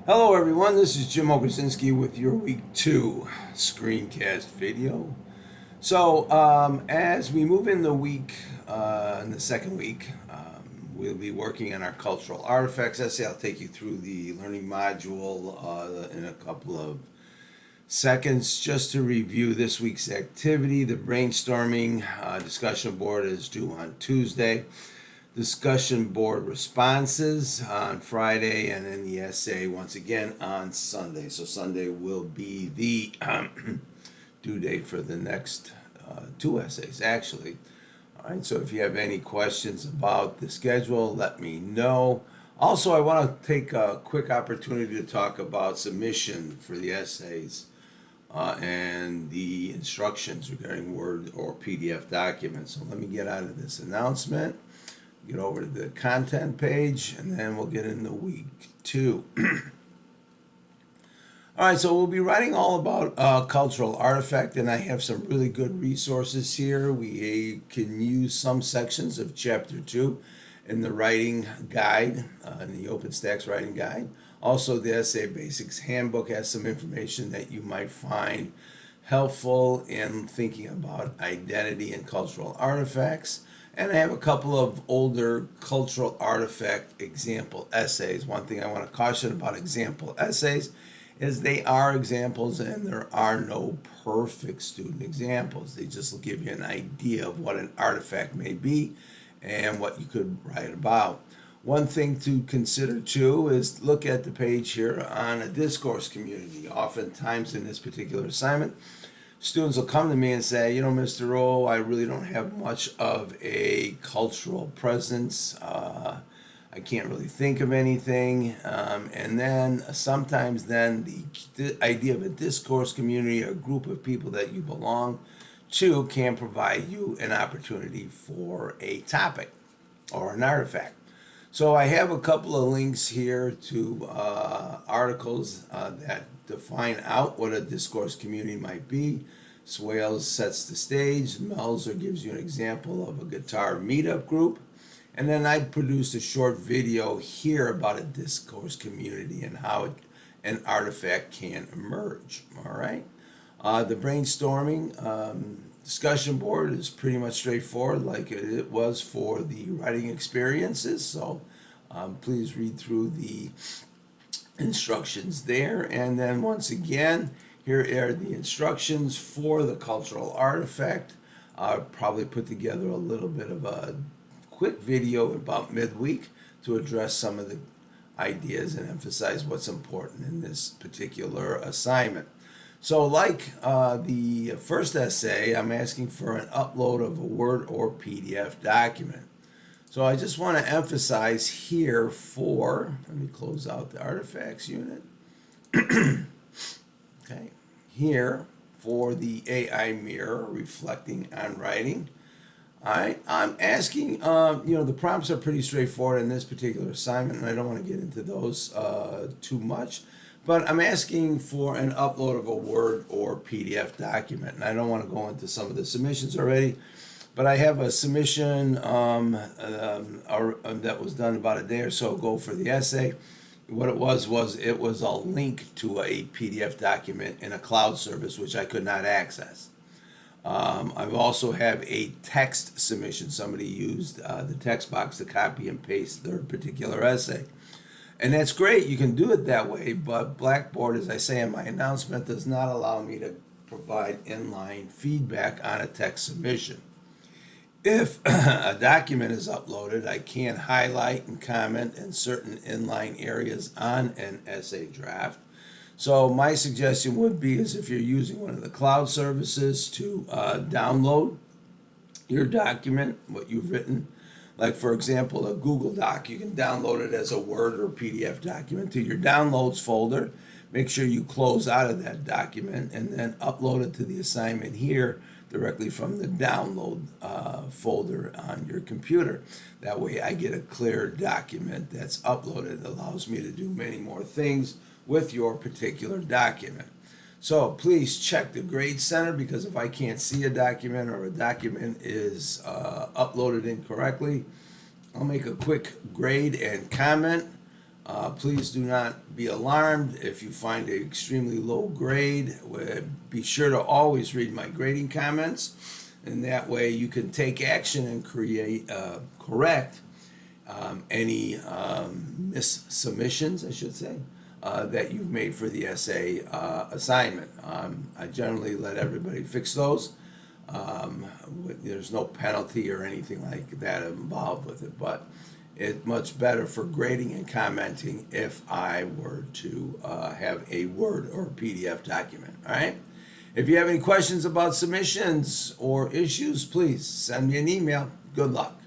Hello everyone, this is Jim Okersinski with your Week 2 Screencast video. As we move in the week, in the second week, we'll be working on our cultural artifacts essay. I'll take you through the learning module in a couple of seconds. Just to review this week's activity, the brainstorming discussion board is due on Tuesday. Discussion board responses on Friday, and then the essay once again on Sunday. So Sunday will be the due date for the next two essays, actually. All right, so if you have any questions about the schedule, let me know. Also, I want to take a quick opportunity to talk about submission for the essays and the instructions regarding Word or PDF documents. So let me get out of this announcement, get over to the content page, and then we'll get into week 2. All right, so we'll be writing all about cultural artifact, and I have some really good resources here. We can use some sections of chapter 2 in the writing guide, in the OpenStax writing guide. Also, the Essay Basics Handbook has some information that you might find helpful in thinking about identity and cultural artifacts. And I have a couple of older cultural artifact example essays. One thing I want to caution about example essays is they are examples and there are no perfect student examples. They just will give you an idea of what an artifact may be and what you could write about. One thing to consider too is look at the page here on a discourse community. Oftentimes in this particular assignment, students will come to me and say, you know, Mr. O, I really don't have much of a cultural presence. I can't really think of anything. And then sometimes then the idea of a discourse community, a group of people that you belong to, can provide you an opportunity for a topic or an artifact. So I have a couple of links here to articles that define out what a discourse community might be. Swales sets the stage. Melzer gives you an example of a guitar meetup group. And then I produced a short video here about a discourse community and how an artifact can emerge. All right. The brainstorming discussion board is pretty much straightforward, like it was for the writing experiences. So please read through the instructions there. And then once again, here are the instructions for the cultural artifact. I'll probably put together a little bit of a quick video about midweek to address some of the ideas and emphasize what's important in this particular assignment. So like the first essay, I'm asking for an upload of a Word or PDF document. So I just want to emphasize here let me close out the artifacts unit. Okay, here for the AI mirror reflecting on writing. All right, I'm asking, the prompts are pretty straightforward in this particular assignment, and I don't want to get into those too much. But I'm asking for an upload of a Word or PDF document, and I don't want to go into some of the submissions already, but I have a submission that was done about a day or so ago for the essay. What it was a link to a PDF document in a cloud service, which I could not access. I also have a text submission. Somebody used the text box to copy and paste their particular essay. And that's great, you can do it that way, but Blackboard, as I say in my announcement, does not allow me to provide inline feedback on a text submission. If a document is uploaded, I can highlight and comment in certain inline areas on an essay draft. So my suggestion would be is if you're using one of the cloud services to download your document, what you've written, like for example, a Google Doc, you can download it as a Word or PDF document to your downloads folder. Make sure you close out of that document and then upload it to the assignment here directly from the download folder on your computer. That way I get a clear document that's uploaded. It allows me to do many more things with your particular document. So please check the grade center, because if I can't see a document or a document is uploaded incorrectly, I'll make a quick grade and comment Please do not be alarmed if you find an extremely low grade. Be sure to always read my grading comments, and that way you can take action and correct any submissions, I should say, that you've made for the essay assignment. I generally let everybody fix those. There's no penalty or anything like that involved with it, but it's much better for grading and commenting if I were to have a Word or PDF document. All right? If you have any questions about submissions or issues, please send me an email. Good luck.